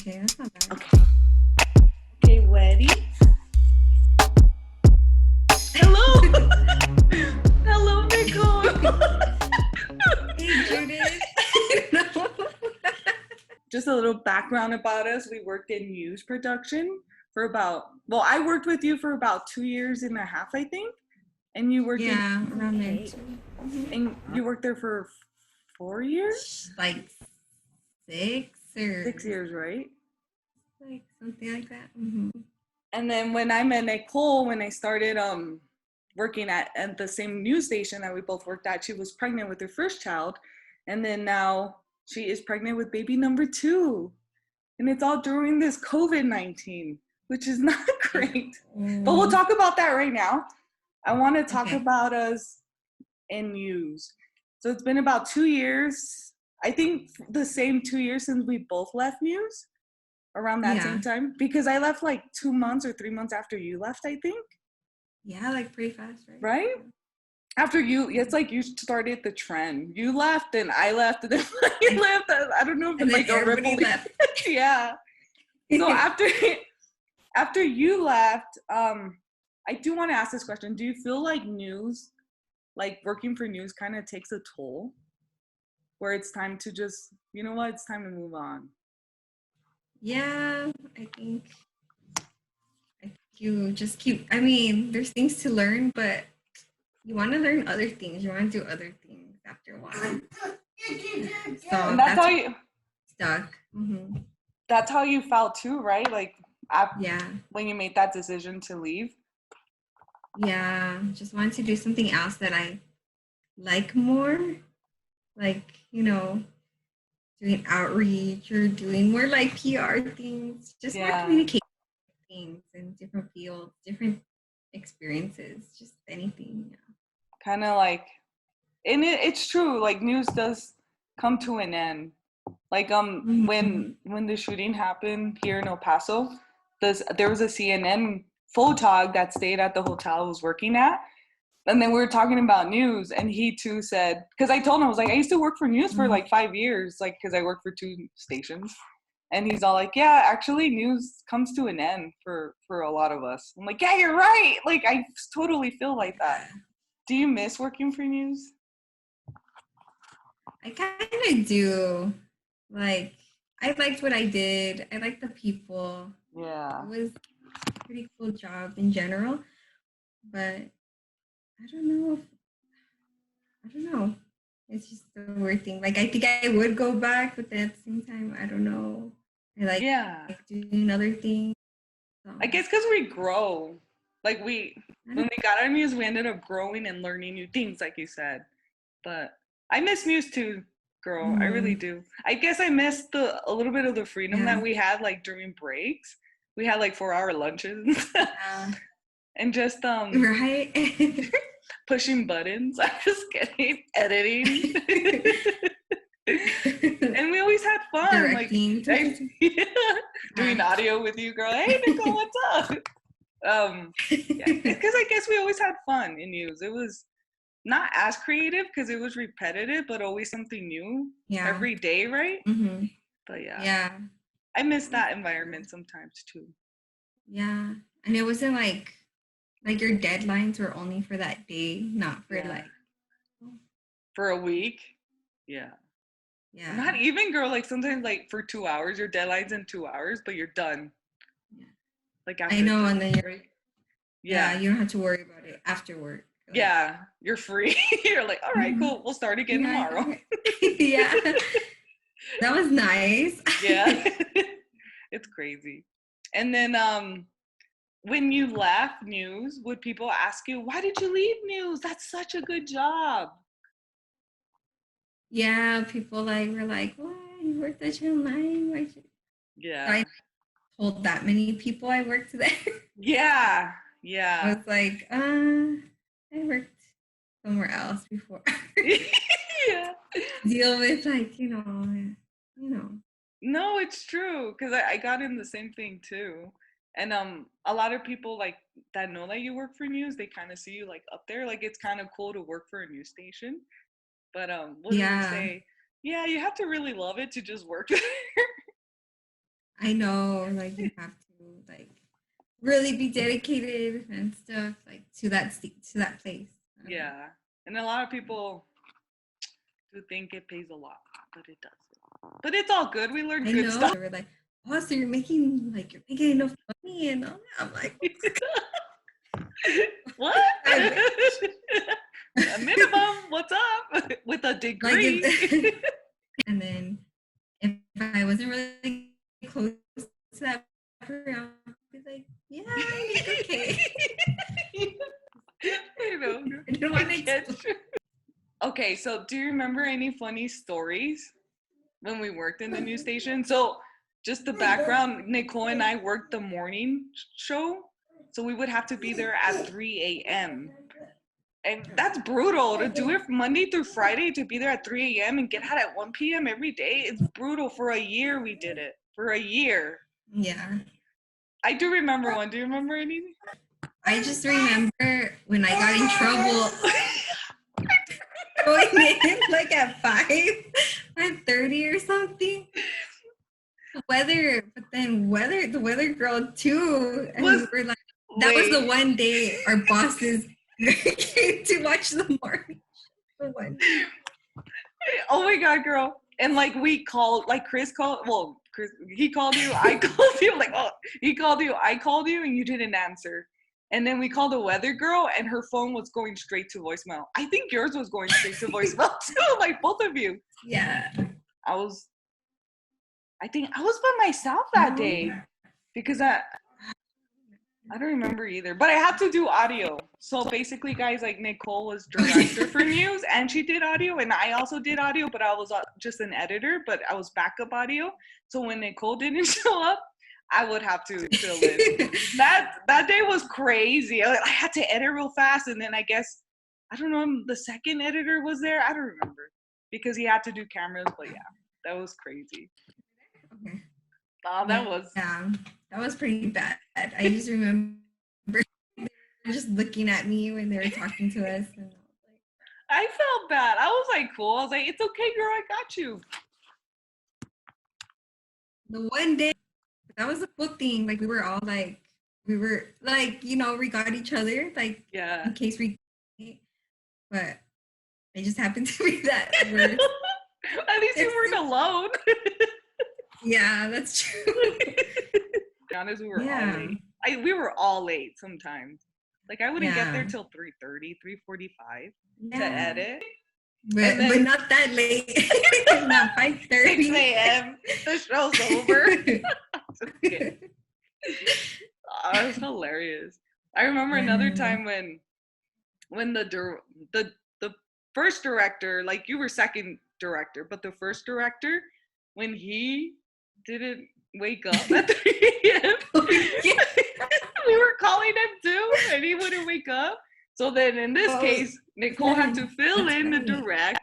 Okay, that's not bad. Okay, ready? Hello! Hello, Nichole! Hey, Judith. Just a little background about us. We worked in news production for I worked with you for about 2.5 years, I think. And you worked around there too. And you worked there for 4 years? Like 6 or 6 years, right? like something like that. Mm-hmm. And then when I met Nichole, when I started working at the same news station that we both worked at, she was pregnant with her first child. And then now she is pregnant with baby number 2. And it's all during this COVID-19, which is not great. But we'll talk about that right now. I want to talk about us in news. So it's been about 2 years. I think the same 2 years since we both left news, around that same time. Because I left like 2 months or 3 months after you left, I think. Yeah, like pretty fast, right? Right? After you, it's like you started the trend. You left and I left and then you left. I don't know if it's like a ripple. Left. Yeah. So after you left, I do want to ask this question. Do you feel like news, like working for news kind of takes a toll? Where it's time to just, you know what, it's time to move on? Yeah, I think you just keep, there's things to learn, but you want to learn other things. You want to do other things after a while. So and that's how you stuck. Mm-hmm. That's how you felt too, right? Like yeah, when you made that decision to leave. Yeah, just wanted to do something else that I like more, like, doing outreach or doing more like PR things, just more communication things in different fields, different experiences, just anything. Yeah. Kind of like, and it's true, like news does come to an end. Like when the shooting happened here in El Paso, there was a CNN photog that stayed at the hotel I was working at. And then we were talking about news, and he too said, because I told him, I was like, I used to work for news for like 5 years, like, because I worked for 2 stations. And he's all like, yeah, actually news comes to an end for a lot of us. I'm like, yeah, you're right. Like, I totally feel like that. Do you miss working for news? I kind of do. Like, I liked what I did. I liked the people. Yeah. It was a pretty cool job in general. But I don't know. It's just a weird thing. Like, I think I would go back, but then at the same time, I don't know. I like doing other things. So. I guess because we grow. Like, when we got our news, we ended up growing and learning new things, like you said. But I miss news too, girl. I really do. I guess I missed a little bit of the freedom that we had, like, during breaks. We had, like, 4-hour lunches. And just, right. pushing buttons. I'm just kidding. Editing. And we always had fun. Directing. Doing audio with you, girl. Hey, Nichole, what's up? Because I guess we always had fun in news. It was not as creative because it was repetitive, but always something new every day, right? Mm-hmm. But yeah, I miss that environment sometimes too. Yeah, and it wasn't like your deadlines were only for that day, not for for a week. Yeah. Not even, girl. Like sometimes, like for 2 hours, your deadline's in 2 hours, but you're done. Yeah. Like after I know, and then you're right? Yeah, you don't have to worry about it after work. Like, yeah, you're free. You're like, all right, cool. We'll start again tomorrow. Yeah, that was nice. Yeah, it's crazy. And then when you left news, would people ask you, why did you leave news? That's such a good job. Yeah, people were like, what? You worked at Channel 9? Yeah. So I told that many people I worked there. Yeah. I was like, I worked somewhere else before. Yeah. Deal with No, it's true, because I got in the same thing too. And a lot of people like that know that you work for news, they kind of see you like up there. Like it's kind of cool to work for a news station. But what do you say? Yeah, you have to really love it to just work there. I know, like you have to like really be dedicated and stuff like to that place. Yeah. And a lot of people do think it pays a lot, but it doesn't. But it's all good. We learned I good know. stuff. We're like, oh, so you're making enough money and all that. I'm like, what? A minimum, what's up? With a degree. Like and then if I wasn't really close to that program, I'd be like, yeah, I make okay. I know. I didn't want to Okay, so do you remember any funny stories when we worked in the news station? So just the background, Nichole and I worked the morning show, so we would have to be there at 3 a.m. And that's brutal to do it Monday through Friday, to be there at 3 a.m. and get out at 1 p.m. every day. It's brutal. For a year, we did it. For a year. Yeah. I do remember one. Do you remember anything? I just remember when I got in trouble going in like at 5:30 or something. The weather girl too. And we were like, that was the one day our bosses came to watch the morning show. Oh my God, girl. And like we called, like Chris called, well, Chris, he called you, I called you, like, oh, he called you, I called you, and you didn't answer. And then we called the weather girl, and her phone was going straight to voicemail. I think yours was going straight to voicemail too, like both of you. Yeah. I think I was by myself that day because I don't remember either, but I had to do audio. So basically, guys, like Nichole was director for news, and she did audio, and I also did audio, but I was just an editor, but I was backup audio. So when Nichole didn't show up, I would have to fill in. That day was crazy. I had to edit real fast, and then I guess, I don't know, the second editor was there. I don't remember because he had to do cameras, but yeah, that was crazy. Okay. Oh, that was pretty bad. I just remember they were just looking at me when they were talking to us, and I felt bad. I was like, cool. I was like, it's okay, girl. I got you. The one day, that was a cool thing. Like we were like, we got each other, like, yeah, in case we. But it just happened to be that. At least you weren't alone. Yeah, that's true. To be honest, we were all late. We were all late sometimes. Like I wouldn't get there till 3:30, 3:45 to edit. But not that late. Not 5:30. 6 a.m. The show's over. Oh, it was hilarious. I remember another time when the first director, like you were second director, but the first director, when he didn't wake up at 3 a.m. We were calling him too, and he wouldn't wake up. So then in this case, Nichole had to fill in the direct.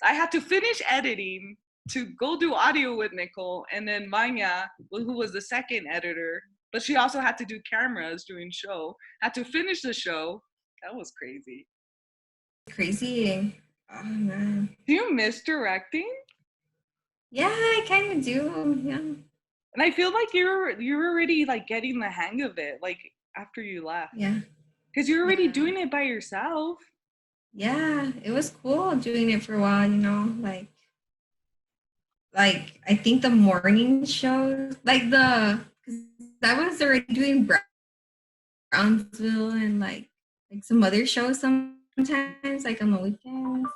I had to finish editing to go do audio with Nichole, and then Manya, who was the second editor, but she also had to do cameras doing show, had to finish the show. That was crazy. Crazy. Oh man. Do you miss directing? Yeah, I kind of do. Yeah. And I feel like you're already like getting the hang of it, like after you left. Yeah. Because you're already doing it by yourself. Yeah, it was cool doing it for a while, like I think the morning shows, like I was already doing Brownsville and like some other shows sometimes, like on the weekends.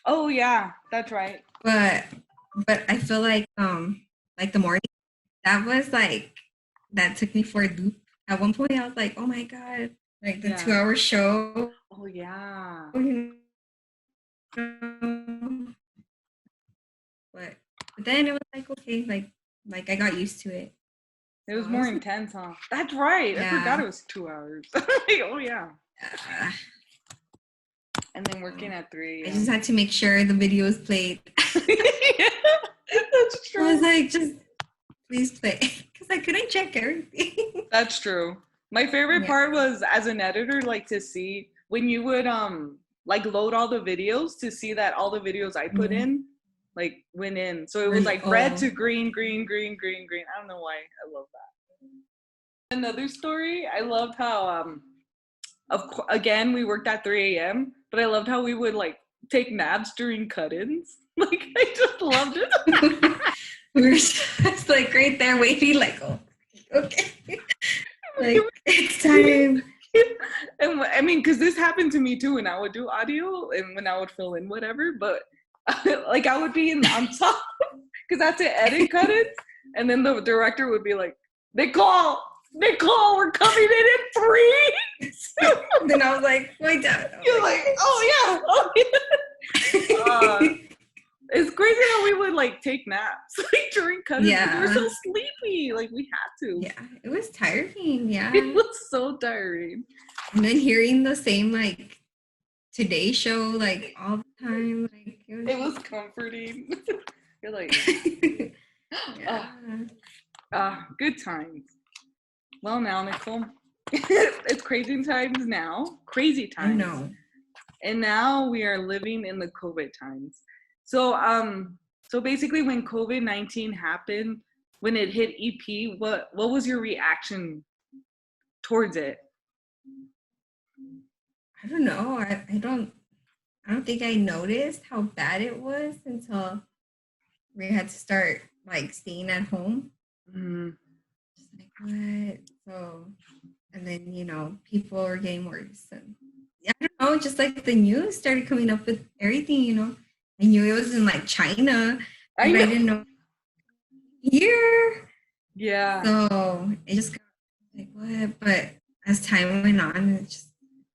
Oh yeah, that's right. But I feel like the morning, that was like, that took me for a loop. At one point I was like, oh my God, like the 2-hour show. Oh yeah. But then it was like, okay, like I got used to it. It was more intense, huh? That's right. Yeah. I forgot it was 2 hours. Oh yeah. And then working at 3. I just had to make sure the videos played. Yeah, that's true. I was like, just please play, because I couldn't check everything. That's true. My favorite part was, as an editor, like to see when you would like load all the videos, to see that all the videos I put in like went in. So it was like red to green, green, green, green, green. I don't know why I love that. Another story, I loved how again we worked at 3 a.m. but I loved how we would like take naps during cut-ins. Like I just loved it. We were just like right there waiting, like, oh, okay. Like, it's time. And I mean, because this happened to me too when I would do audio and when I would fill in whatever, but like I would be on top because I had to edit cut-ins, and then the director would be like, Nichole, we're coming in 3. Then I was like, wait down. You're like, oh yeah. It's crazy how we would like take naps like during cut-ins. Yeah. We were so sleepy. Like we had to. Yeah, it was tiring. Yeah. It was so tiring. And then hearing the same like Today Show like all the time, like it was comforting. You're like, yeah. Good times. Well, now Nichole, it's crazy times now. Crazy times. I know. And now we are living in the COVID times. So so basically when COVID-19 happened, when it hit EP, what was your reaction towards it? I don't know. I don't think I noticed how bad it was until we had to start like staying at home. Mm-hmm. Just like, what? So, and then, you know, people were getting worse. And I don't know, just like the news started coming up with everything, you know. I knew it was in like China, but I didn't know here. Yeah. So it just got like, what? But as time went on, it just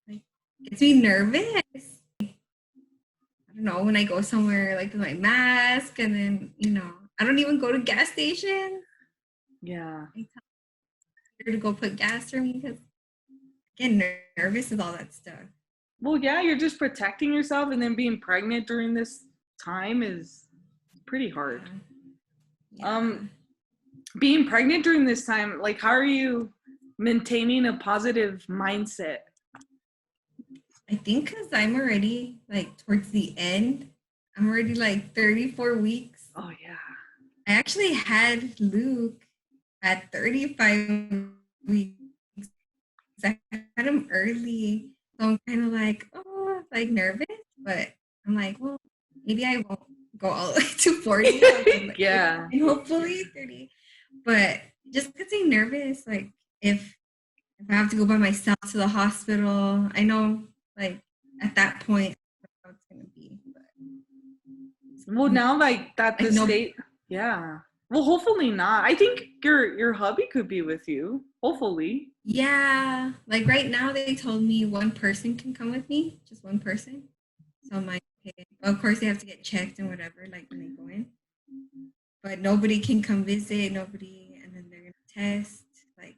like gets me nervous. I don't know, when I go somewhere like with my mask, and then, you know, I don't even go to gas stations. Yeah. I tell her to go put gas for me because I get nervous with all that stuff. Well, yeah, you're just protecting yourself, and then being pregnant during this time is pretty hard. Yeah. Being pregnant during this time, like, how are you maintaining a positive mindset? I think because I'm already like towards the end. I'm already like 34 weeks. Oh yeah. I actually had Luke at 35 weeks. I had him early. So I'm kind of like, like nervous, but I'm like, well, maybe I won't go all the way to 40. Like, yeah. And hopefully 30. But just getting nervous, like if I have to go by myself to the hospital, I know like at that point how it's gonna be. But well, now like that the state, yeah. Well, hopefully not. I think your hubby could be with you. Hopefully. Yeah, like right now they told me one person can come with me, just one person. So I'm like, okay. Well, of course they have to get checked and whatever, like when they go in. But nobody can come visit, nobody, and then they're gonna test, like,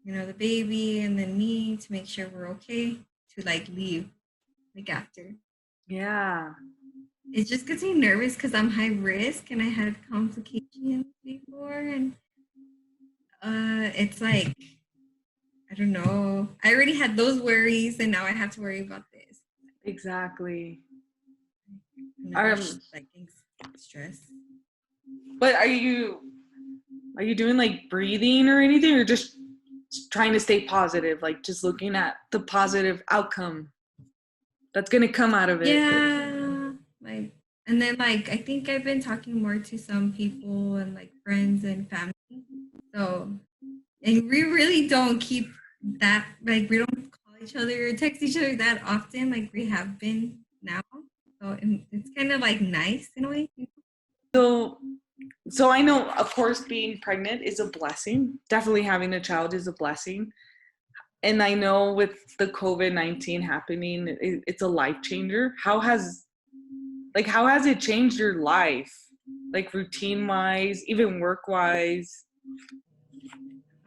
you know, the baby and then me to make sure we're okay to like leave, like after. Yeah. It just gets me nervous because I'm high risk and I had complications before, and it's like, I don't know. I already had those worries, and now I have to worry about this. Exactly. Like stress. But are you doing like breathing or anything, or just trying to stay positive, like just looking at the positive outcome that's gonna come out of it? Yeah, like, and then like I think I've been talking more to some people and like friends and family. So, and we really don't keep that, like we don't call each other or text each other that often like we have been now. So it's kind of like nice in a way. So I know, of course, being pregnant is a blessing. Definitely having a child is a blessing. And I know with the COVID-19 happening, it's a life changer. How has it changed your life? Like routine wise, even work wise?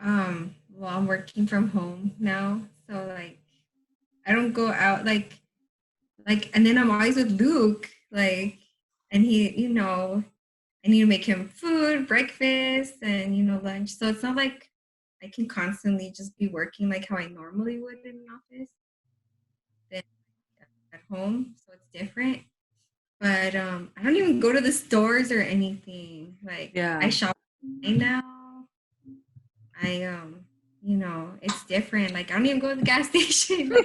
Well, I'm working from home now. So like I don't go out like, and then I'm always with Luke, like, and he, you know, I need to make him food, breakfast, and, you know, lunch. So it's not like I can constantly just be working like how I normally would in an office than at home. So it's different. But I don't even go to the stores or anything. Like Yeah. I shop right now. I it's different. Like I don't even go to the gas station.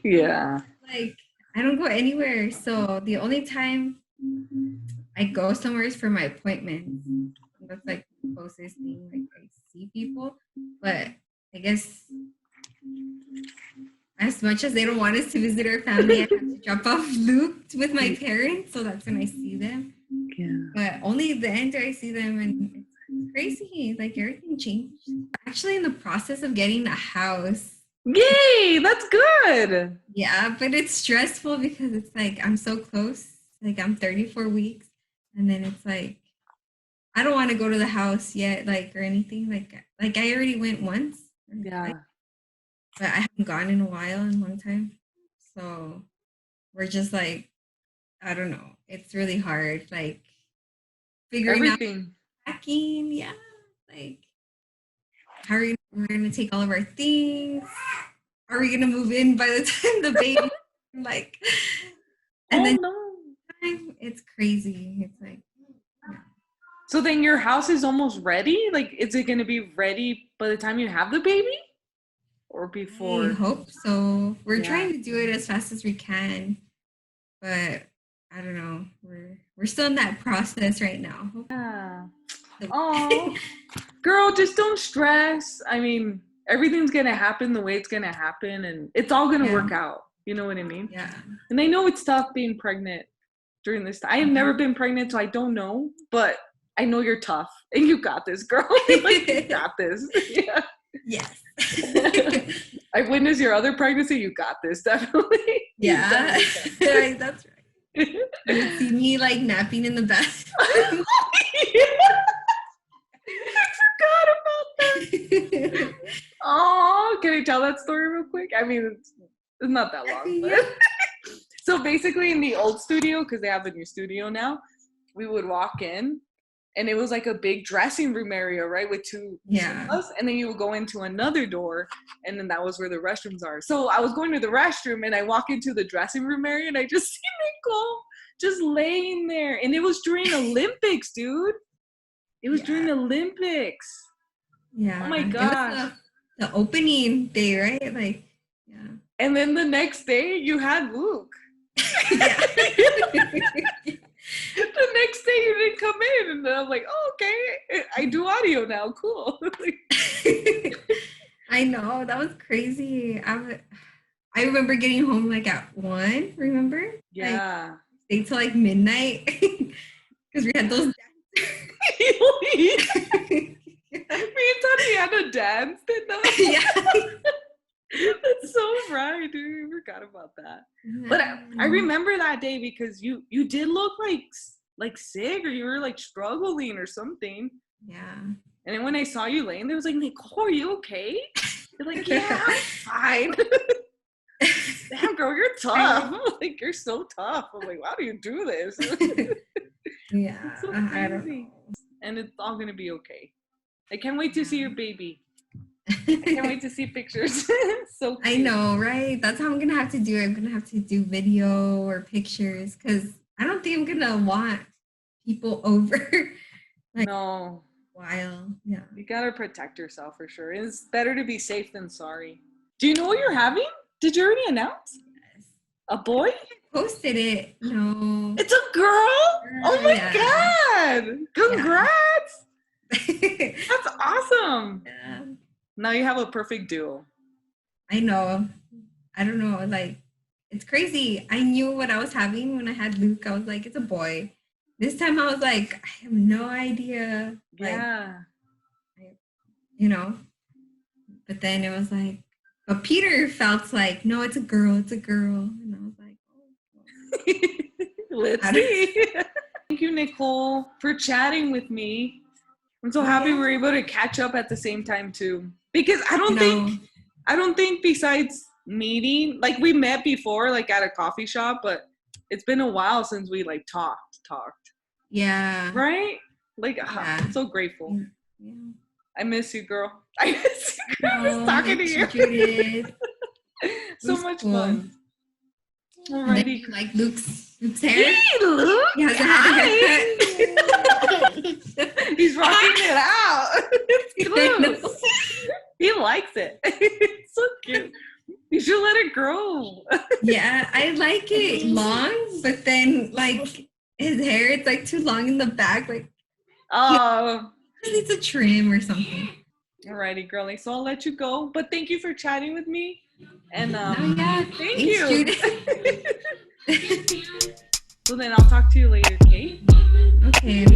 Yeah. Like I don't go anywhere. So the only time I go somewhere is for my appointments. That's like the closest thing like I see people. But I guess as much as they don't want us to visit our family, I have to drop off Luke with my parents, so that's when I see them. Yeah. But only then do I see them, and it's crazy. Like everything changed. Actually, in the process of getting a house. Yay! That's good. Yeah, but it's stressful because it's like I'm so close. Like I'm 34 weeks, and then it's like I don't want to go to the house yet, like or anything. Like I already went once. Yeah. But I haven't gone in a while, in a long time. So we're just like, I don't know. It's really hard. Like figuring Everything. out packing. Yeah. Like how are we're gonna take all of our things? Are we gonna move in by the time the baby like and then it's crazy. It's like yeah. So then your house is almost ready? Like is it gonna be ready by the time you have the baby? Or before? I hope so. We're trying to do it as fast as we can, but I don't know. We're still in that process right now. Yeah. Oh, girl, just don't stress. I mean, everything's gonna happen the way it's gonna happen, and it's all gonna work out. You know what I mean? Yeah. And I know it's tough being pregnant during this time. I have never been pregnant, so I don't know, but I know you're tough, and you got this, girl. Like, you got this. Yeah. Yes. I've witnessed your other pregnancy. You got this, definitely. Yeah. That's right. You see me like napping in the bathroom. I forgot about that. Oh, can I tell that story real quick? I mean, it's not that long. But. So basically in the old studio, because they have a new studio now, we would walk in and it was like a big dressing room area, right? With two sofas, and then you would go into another door and then that was where the restrooms are. So I was going to the restroom and I walk into the dressing room area and I just see Nichole just laying there. And it was during Olympics, dude. It was during the Olympics. Yeah. Oh my gosh. The opening day, right? Like, yeah. And then the next day you had Luke. Yeah. The next day you didn't come in, and I'm like, oh, okay, I do audio now. Cool. I know, that was crazy. I remember getting home like at 1. Remember? Yeah. Like, stayed till like midnight because we had those. Me and Tony had a dance, didn't we? Yeah. That's so right, dude. I forgot about that. But I remember that day because you did look like sick, or you were like struggling or something. Yeah. And then when I saw you laying there, I was like, Nichole, are you okay? You're like, yeah, I'm fine. Damn, girl, you're tough. Like, you're so tough. I'm like, how do you do this? Yeah. So I don't know. And it's all gonna be okay. I can't wait to see your baby. I can't wait to see pictures. So cute. I know, right? That's how I'm gonna have to do it. I'm gonna have to do video or pictures because I don't think I'm gonna want people over. Like, no. While, yeah. You gotta protect yourself for sure. It's better to be safe than sorry. Do you know what you're having? Did you already announce? Yes. A boy? I posted it. No. It's a girl? Oh my God! Congrats! Yeah. That's awesome. Yeah. Now you have a perfect duo. I know. I don't know. Like, it's crazy. I knew what I was having when I had Luke. I was like, it's a boy. This time I was like, I have no idea. Yeah. Like, but then it was like, but Peter felt like, no, it's a girl. It's a girl. And I was like, oh. Let's see. Thank you, Nichole, for chatting with me. I'm so happy we were able to catch up at the same time too. Because I don't think besides meeting, like we met before, like at a coffee shop, but it's been a while since we like talked. Yeah. Right? Like, I'm so grateful. Yeah. I miss you, girl. I miss you, girl. Just talking to you. Judith. So much fun. Alrighty. Like Luke's Jude's hair. Hey, look. He hasn't had a haircut. He's rocking it out. It's close. He likes it. It's so cute. You should let it grow. Yeah, I like it long, but then like his hair, it's like too long in the back. Like, Oh, he needs a trim or something. alrighty, girlie. So I'll let you go. But thank you for chatting with me. And Oh yeah, thank thanks, you. Jude. So then I'll talk to you later, Kate. Okay.